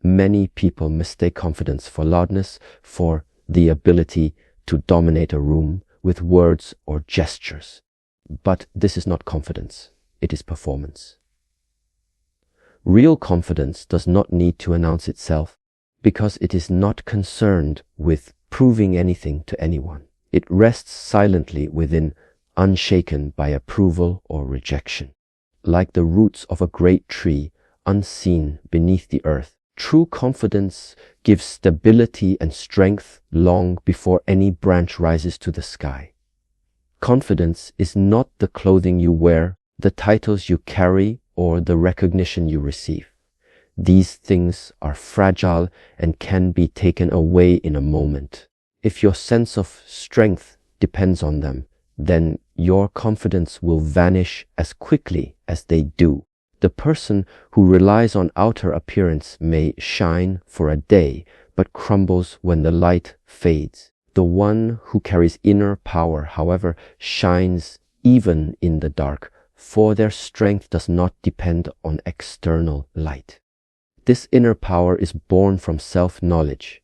Many people mistake confidence for loudness, for the ability to dominate a room with words or gestures. But this is not confidence, it is performance. Real confidence does not need to announce itself because it is not concerned with proving anything to anyone. It rests silently within, unshaken by approval or rejection. Like the roots of a great tree, unseen beneath the earth, true confidence gives stability and strength long before any branch rises to the sky. Confidence is not the clothing you wear, the titles you carry, or the recognition you receive. These things are fragile and can be taken away in a moment. If your sense of strength depends on them, then your confidence will vanish as quickly as they do. The person who relies on outer appearance may shine for a day, but crumbles when the light fades. The one who carries inner power, however, shines even in the dark, for their strength does not depend on external light. This inner power is born from self-knowledge.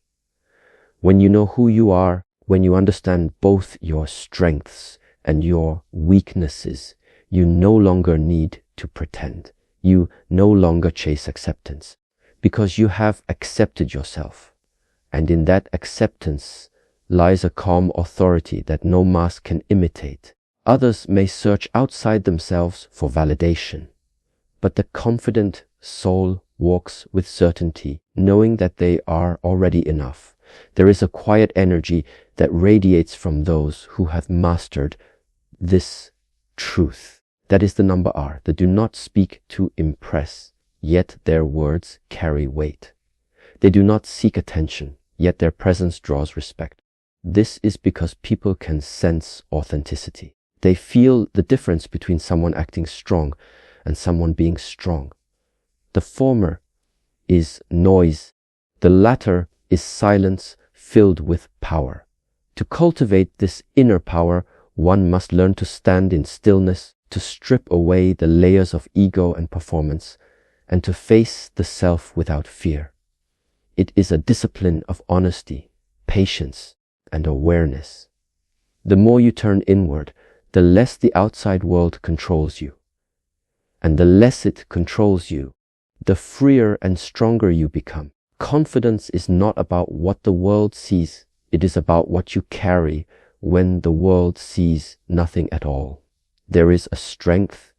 When you know who you are, when you understand both your strengths and your weaknesses, you no longer need to pretend. You no longer chase acceptance, because you have accepted yourself. And in that acceptance lies a calm authority that no mask can imitate. Others may search outside themselves for validation, but the confident soul walks with certainty, knowing that they are already enough. There is a quiet energy that radiates from those who have mastered this truth. That is the number R. They do not speak to impress, yet their words carry weight. They do not seek attention, yet their presence draws respect. This is because people can sense authenticity. They feel the difference between someone acting strong and someone being strong. The former is noise. The latter is silence filled with power. To cultivate this inner power, one must learn to stand in stillness, to strip away the layers of ego and performance, and to face the self without fear. It is a discipline of honesty, patience, and awareness. The more you turn inward, the less the outside world controls you. And the less it controls you, the freer and stronger you become. Confidence is not about what the world sees. It is about what you carry when the world sees nothing at all. There is a strength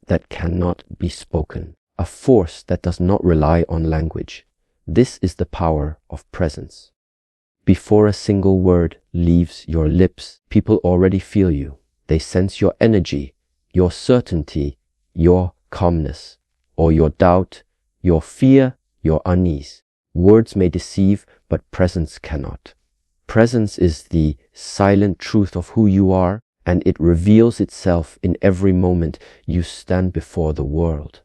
that cannot be spoken, a force that does not rely on language. This is the power of presence. Before a single word leaves your lips, people already feel you. They sense your energy, your certainty, your calmness, or your doubt, your fear, your unease. Words may deceive, but presence cannot. Presence is the silent truth of who you are, and it reveals itself in every moment you stand before the world.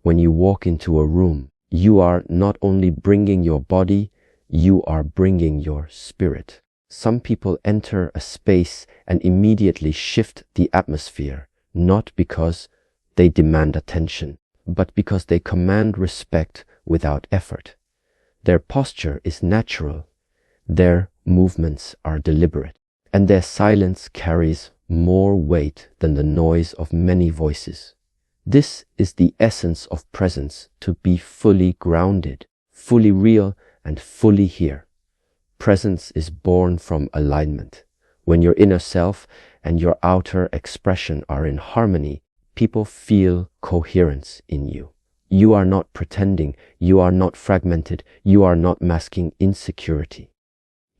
When you walk into a room, you are not only bringing your body, you are bringing your spirit. Some people enter a space and immediately shift the atmosphere, not because they demand attention, but because they command respect without effort. Their posture is natural, their movements are deliberate, and their silence carries more weight than the noise of many voices. This is the essence of presence, to be fully grounded, fully real, and fully here. Presence is born from alignment. When your inner self and your outer expression are in harmony, people feel coherence in you. You are not pretending, you are not fragmented, you are not masking insecurity.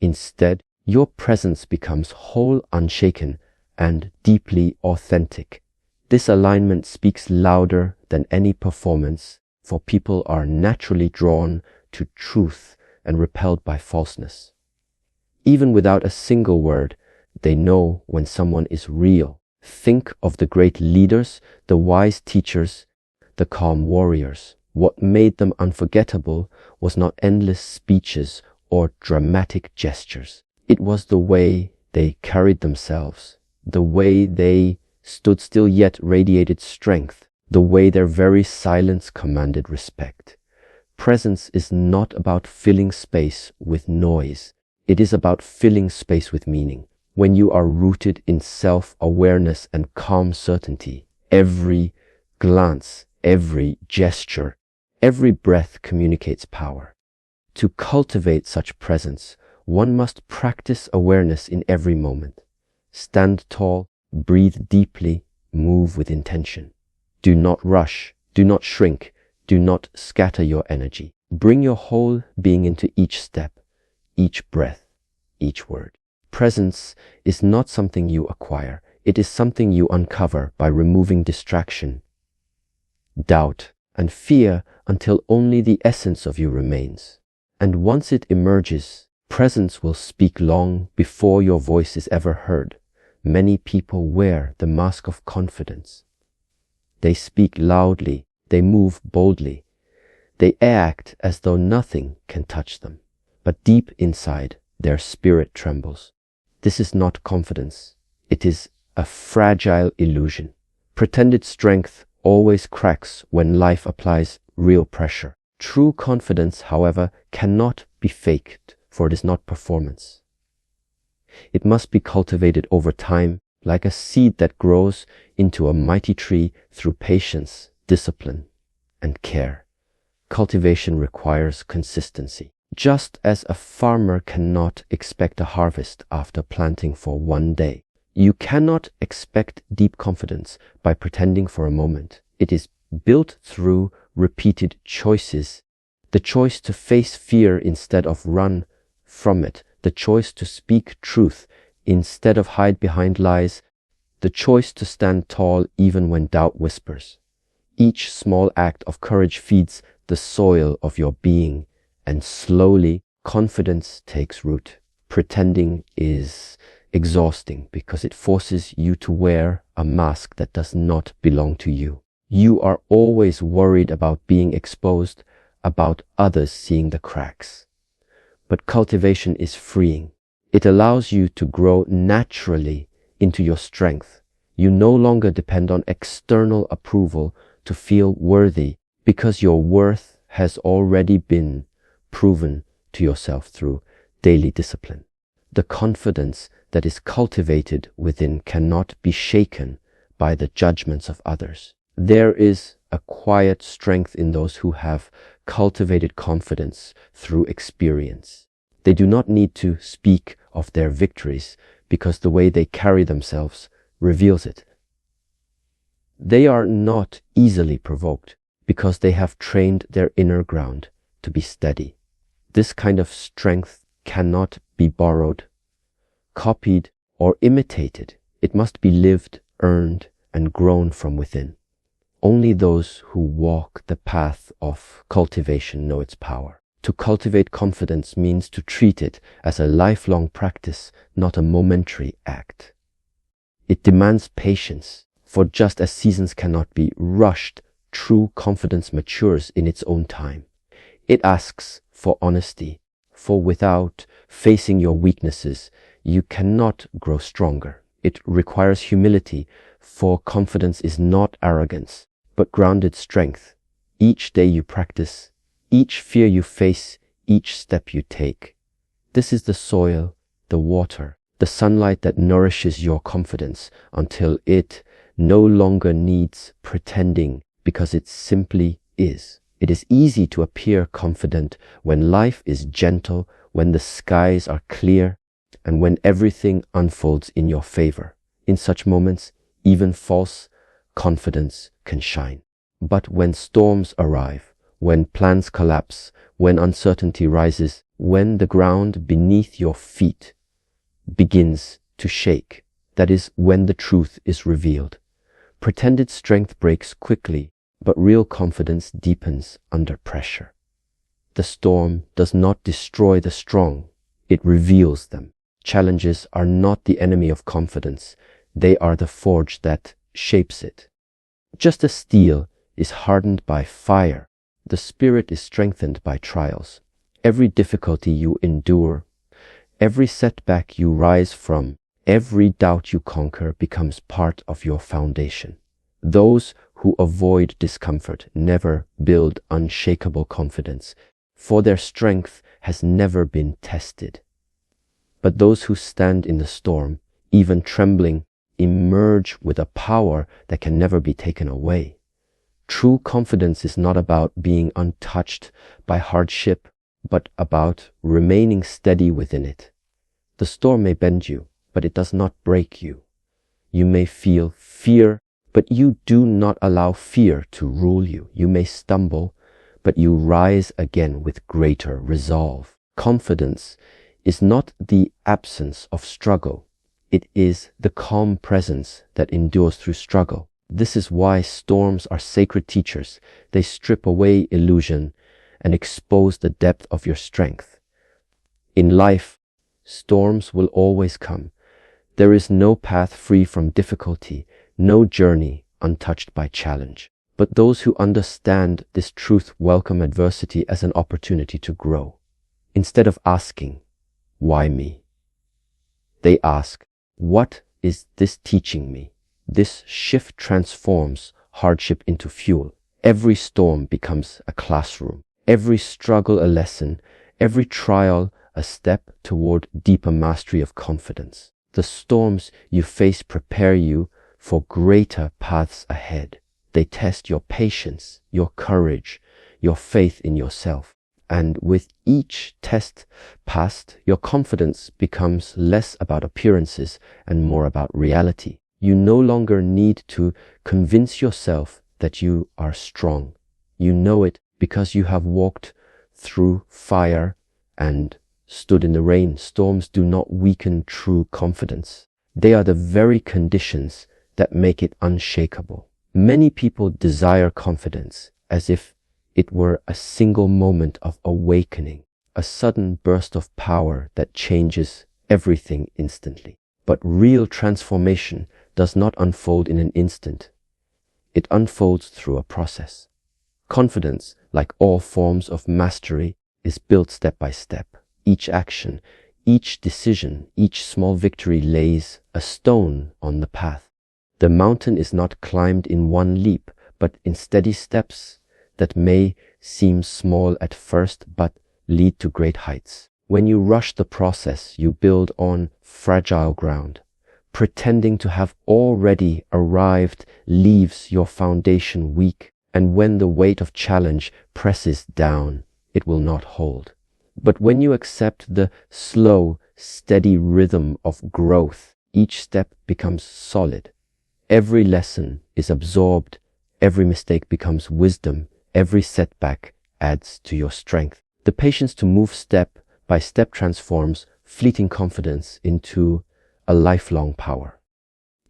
Instead, your presence becomes whole, unshaken, and deeply authentic. This alignment speaks louder than any performance, for people are naturally drawn to truth and repelled by falseness. Even without a single word, they know when someone is real. Think of the great leaders, the wise teachers, the calm warriors. What made them unforgettable was not endless speeches or dramatic gestures. It was the way they carried themselves, the way they stood still yet radiated strength, the way their very silence commanded respect. Presence is not about filling space with noise. It is about filling space with meaning. When you are rooted in self-awareness and calm certainty, every glance, every gesture, every breath communicates power. To cultivate such presence, one must practice awareness in every moment. Stand tall, breathe deeply, move with intention. Do not rush, do not shrink, do not scatter your energy. Bring your whole being into each step, each breath, each word. Presence is not something you acquire. It is something you uncover by removing distraction, doubt, and fear until only the essence of you remains. And once it emerges, presence will speak long before your voice is ever heard. Many people wear the mask of confidence. They speak loudly, they move boldly, they act as though nothing can touch them. But deep inside, their spirit trembles. This is not confidence. It is a fragile illusion. Pretended strength always cracks when life applies real pressure. True confidence, however, cannot be faked, for it is not performance. It must be cultivated over time, like a seed that grows into a mighty tree through patience, discipline, and care. Cultivation requires consistency. Just as a farmer cannot expect a harvest after planting for one day, you cannot expect deep confidence by pretending for a moment. It is built through repeated choices. The choice to face fear instead of run from it. The choice to speak truth instead of hide behind lies. The choice to stand tall even when doubt whispers. Each small act of courage feeds the soil of your being, and slowly confidence takes root. Pretending is exhausting because it forces you to wear a mask that does not belong to you. You are always worried about being exposed, about others seeing the cracks. But cultivation is freeing. It allows you to grow naturally into your strength. You no longer depend on external approval to feel worthy, because your worth has already been proven to yourself through daily discipline. The confidence that is cultivated within cannot be shaken by the judgments of others. There is a quiet strength in those who have cultivated confidence through experience. They do not need to speak of their victories because the way they carry themselves reveals it. They are not easily provoked because they have trained their inner ground to be steady. This kind of strength cannot be borrowed, copied, or imitated. It must be lived, earned, and grown from within. Only those who walk the path of cultivation know its power. To cultivate confidence means to treat it as a lifelong practice, not a momentary act. It demands patience, for just as seasons cannot be rushed, true confidence matures in its own time. It asks for honesty, for without facing your weaknesses, you cannot grow stronger. It requires humility, for confidence is not arrogance, but grounded strength. Each day you practice, each fear you face, each step you take. This is the soil, the water, the sunlight that nourishes your confidence until it no longer needs pretending, because it simply is. It is easy to appear confident when life is gentle, when the skies are clear, and when everything unfolds in your favor. In such moments, even false confidence can shine. But when storms arrive, when plans collapse, when uncertainty rises, when the ground beneath your feet begins to shake, that is when the truth is revealed. Pretended strength breaks quickly, but real confidence deepens under pressure. The storm does not destroy the strong, it reveals them. Challenges are not the enemy of confidence, they are the forge that shapes it. Just as steel is hardened by fire, the spirit is strengthened by trials. Every difficulty you endure, every setback you rise from, every doubt you conquer becomes part of your foundation. Those who avoid discomfort never build unshakable confidence, for their strength has never been tested. But those who stand in the storm, even trembling, emerge with a power that can never be taken away. True confidence is not about being untouched by hardship, but about remaining steady within it. The storm may bend you, but it does not break you. You may feel fear, but you do not allow fear to rule you. You may stumble, but you rise again with greater resolve. Confidence is not the absence of struggle. It is the calm presence that endures through struggle. This is why storms are sacred teachers. They strip away illusion and expose the depth of your strength. In life, storms will always come. There is no path free from difficulty, no journey untouched by challenge. But those who understand this truth welcome adversity as an opportunity to grow. Instead of asking, "Why me?" they ask, "What is this teaching me?" This shift transforms hardship into fuel. Every storm becomes a classroom, every struggle a lesson, every trial a step toward deeper mastery of confidence. The storms you face prepare you for greater paths ahead. They test your patience, your courage, your faith in yourself. And with each test passed, your confidence becomes less about appearances and more about reality. You no longer need to convince yourself that you are strong. You know it because you have walked through fire and stood in the rain. Storms do not weaken true confidence. They are the very conditions that make it unshakable. Many people desire confidence as if it were a single moment of awakening, a sudden burst of power that changes everything instantly. But real transformation does not unfold in an instant. It unfolds through a process. Confidence, like all forms of mastery, is built step by step. Each action, each decision, each small victory lays a stone on the path. The mountain is not climbed in one leap, but in steady steps that may seem small at first, but lead to great heights. When you rush the process, you build on fragile ground. Pretending to have already arrived leaves your foundation weak, and when the weight of challenge presses down, it will not hold. But when you accept the slow, steady rhythm of growth, each step becomes solid. Every lesson is absorbed, every mistake becomes wisdom, every setback adds to your strength. The patience to move step by step transforms fleeting confidence into a lifelong power.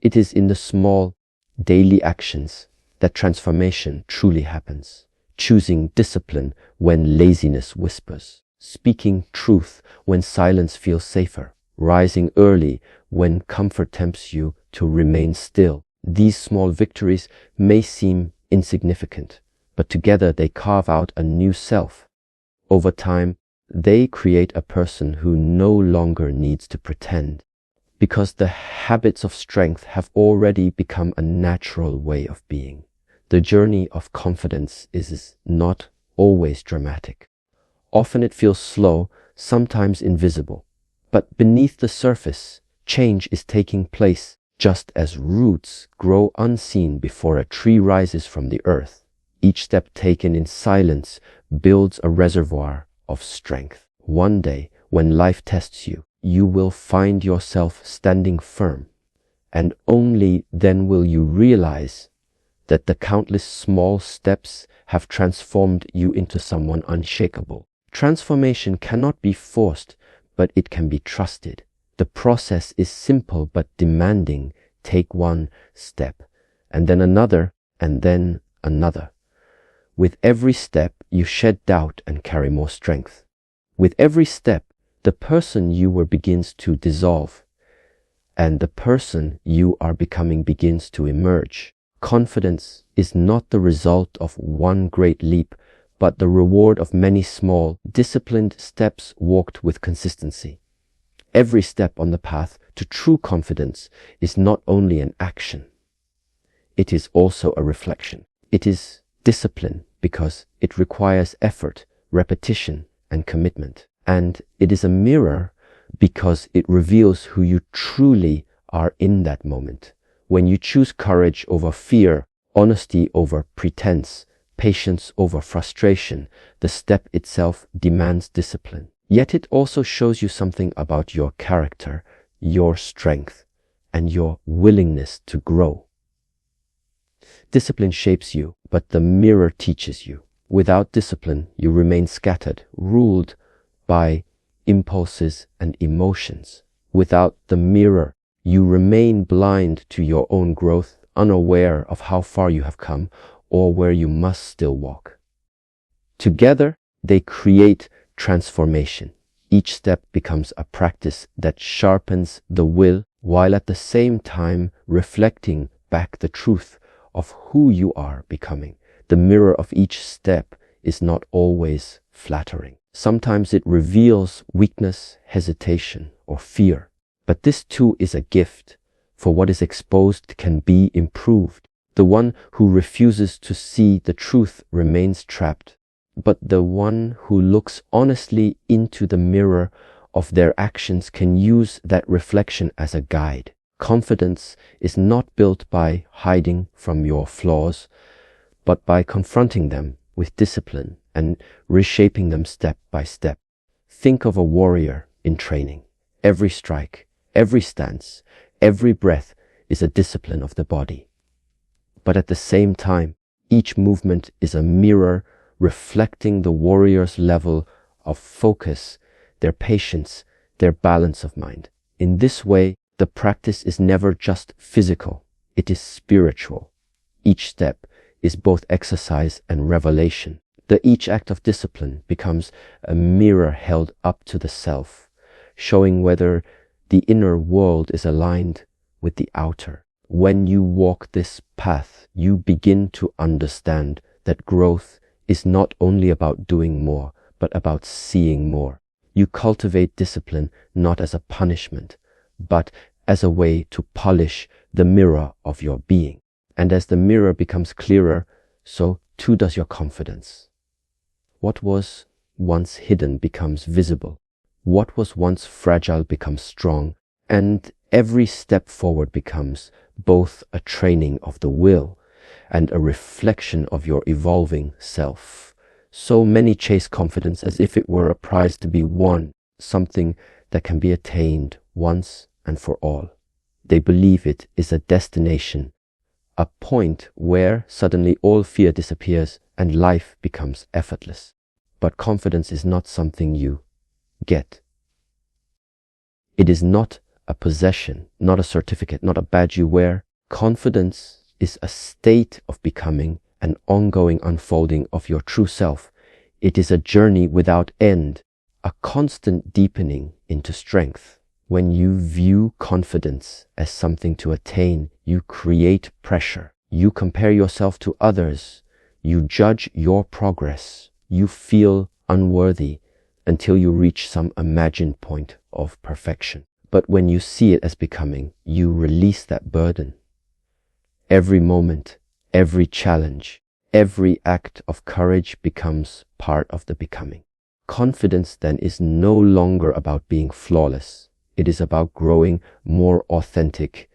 It is in the small, daily actions that transformation truly happens. Choosing discipline when laziness whispers. Speaking truth when silence feels safer. Rising early when comfort tempts you to remain still. These small victories may seem insignificant, but together they carve out a new self. Over time, they create a person who no longer needs to pretend, because the habits of strength have already become a natural way of being. The journey of confidence is not always dramatic. Often it feels slow, sometimes invisible. But beneath the surface, change is taking place, just as roots grow unseen before a tree rises from the earth. Each step taken in silence builds a reservoir of strength. One day, when life tests you, you will find yourself standing firm, and only then will you realize that the countless small steps have transformed you into someone unshakable. Transformation cannot be forced, but it can be trusted. The process is simple but demanding. Take one step, and then another, and then another. With every step, you shed doubt and carry more strength. With every step, the person you were begins to dissolve, and the person you are becoming begins to emerge. Confidence is not the result of one great leap, but the reward of many small, disciplined steps walked with consistency. Every step on the path to true confidence is not only an action, it is also a reflection. It is discipline because it requires effort, repetition, and commitment. And it is a mirror because it reveals who you truly are in that moment. When you choose courage over fear, honesty over pretense, patience over frustration, the step itself demands discipline. Yet it also shows you something about your character, your strength, and your willingness to grow. Discipline shapes you, but the mirror teaches you. Without discipline, you remain scattered, ruled by impulses and emotions. Without the mirror, you remain blind to your own growth, unaware of how far you have come or where you must still walk. Together, they create transformation. Each step becomes a practice that sharpens the will while at the same time reflecting back the truth of who you are becoming. The mirror of each step is not always flattering. Sometimes it reveals weakness, hesitation, or fear. But this too is a gift, for what is exposed can be improved. The one who refuses to see the truth remains trapped, but the one who looks honestly into the mirror of their actions can use that reflection as a guide. Confidence is not built by hiding from your flaws, but by confronting them with discipline and reshaping them step by step. Think of a warrior in training. Every strike, every stance, every breath is a discipline of the body. But at the same time, each movement is a mirror reflecting the warrior's level of focus, their patience, their balance of mind. In this way, the practice is never just physical, it is spiritual. Each step is both exercise and revelation. Each act of discipline becomes a mirror held up to the self, showing whether the inner world is aligned with the outer. When you walk this path, you begin to understand that growth is not only about doing more, but about seeing more. You cultivate discipline not as a punishment, but as a way to polish the mirror of your being. And as the mirror becomes clearer, so too does your confidence. What was once hidden becomes visible. What was once fragile becomes strong. And every step forward becomes both a training of the will and a reflection of your evolving self. So many chase confidence as if it were a prize to be won, something that can be attained once and for all. They believe it is a destination, a point where suddenly all fear disappears and life becomes effortless. But confidence is not something you get. It is not a possession, not a certificate, not a badge you wear. Confidence is a state of becoming, an ongoing unfolding of your true self. It is a journey without end, a constant deepening into strength. When you view confidence as something to attain, you create pressure. You compare yourself to others. You judge your progress. You feel unworthy until you reach some imagined point of perfection. But when you see it as becoming, you release that burden. Every moment, every challenge, every act of courage becomes part of the becoming. Confidence then is no longer about being flawless. It is about growing more authentic,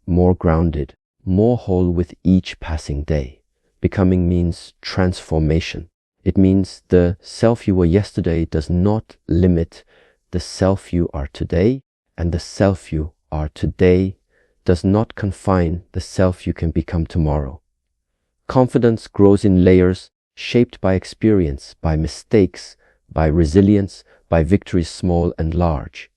more grounded, more whole with each passing day. Becoming means transformation. It means the self you were yesterday does not limit the self you are today, and the self you are today does not confine the self you can become tomorrow. Confidence grows in layers shaped by experience, by mistakes, by resilience, by victories small and large.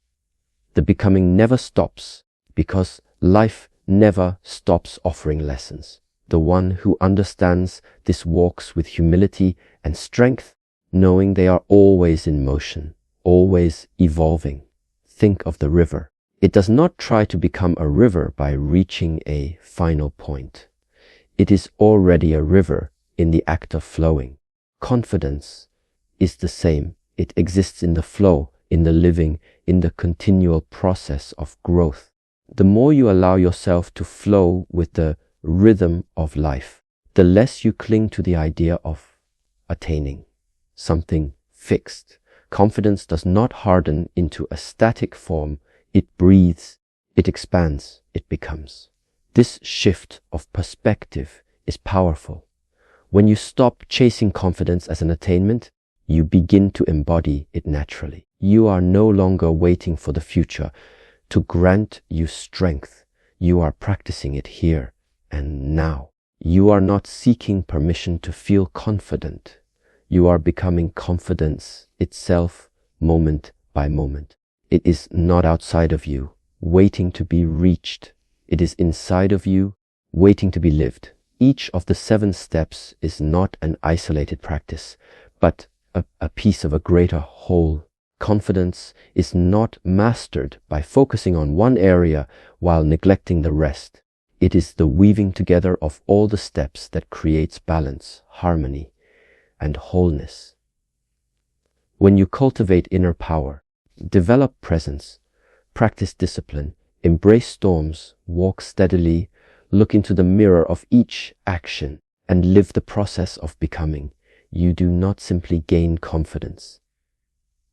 The becoming never stops because life never stops offering lessons. The one who understands this walks with humility and strength, knowing they are always in motion, always evolving. Think of the river. It does not try to become a river by reaching a final point. It is already a river in the act of flowing. Confidence is the same. It exists in the flow, in the living, in the continual process of growth. The more you allow yourself to flow with the rhythm of life, the less you cling to the idea of attaining something fixed. Confidence does not harden into a static form. It breathes, it expands, it becomes. This shift of perspective is powerful. When you stop chasing confidence as an attainment, you begin to embody it naturally. You are no longer waiting for the future to grant you strength. You are practicing it here and now. You are not seeking permission to feel confident. You are becoming confidence itself, moment by moment. It is not outside of you, waiting to be reached. It is inside of you, waiting to be lived. Each of the 7 steps is not an isolated practice, but a piece of a greater whole. Confidence is not mastered by focusing on one area while neglecting the rest. It is the weaving together of all the steps that creates balance, harmony, and wholeness. When you cultivate inner power, develop presence, practice discipline, embrace storms, walk steadily, look into the mirror of each action, and live the process of becoming, you do not simply gain confidence.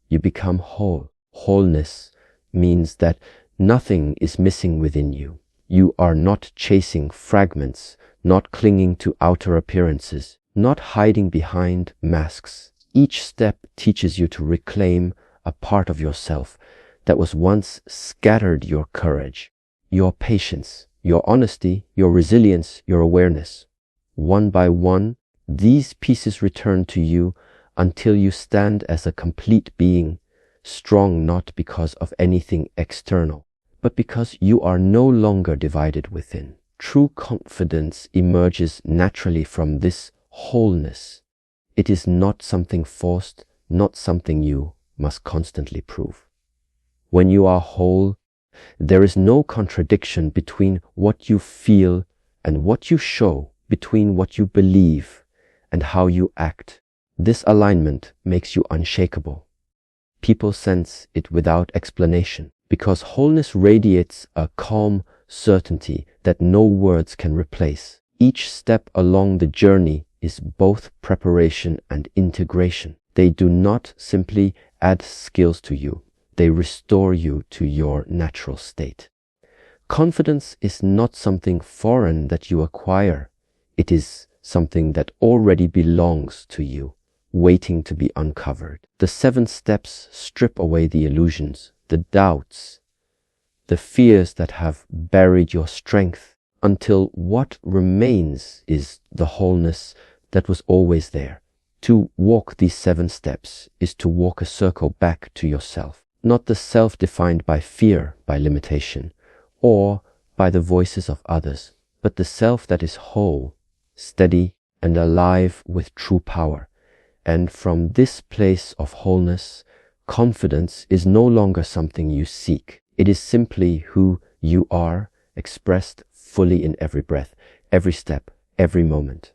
You become whole. Wholeness means that nothing is missing within you. You are not chasing fragments, not clinging to outer appearances, not hiding behind masks. Each step teaches you to reclaim a part of yourself that was once scattered: your courage, your patience, your honesty, your resilience, your awareness. One by one, these pieces return to you until you stand as a complete being, strong not because of anything external, but because you are no longer divided within. True confidence emerges naturally from this wholeness. It is not something forced, not something you must constantly prove. When you are whole, there is no contradiction between what you feel and what you show, between what you believe and how you act. This alignment makes you unshakable. People sense it without explanation, because wholeness radiates a calm certainty that no words can replace. Each step along the journey is both preparation and integration. They do not simply add skills to you, they restore you to your natural state. Confidence is not something foreign that you acquire. It is something that already belongs to you, waiting to be uncovered. The 7 steps strip away the illusions, the doubts, the fears that have buried your strength, until what remains is the wholeness that was always there. To walk these 7 steps is to walk a circle back to yourself, not the self defined by fear, by limitation, or by the voices of others, but the self that is whole, steady, and alive with true power. And from this place of wholeness, confidence is no longer something you seek. It is simply who you are, expressed fully in every breath, every step, every moment.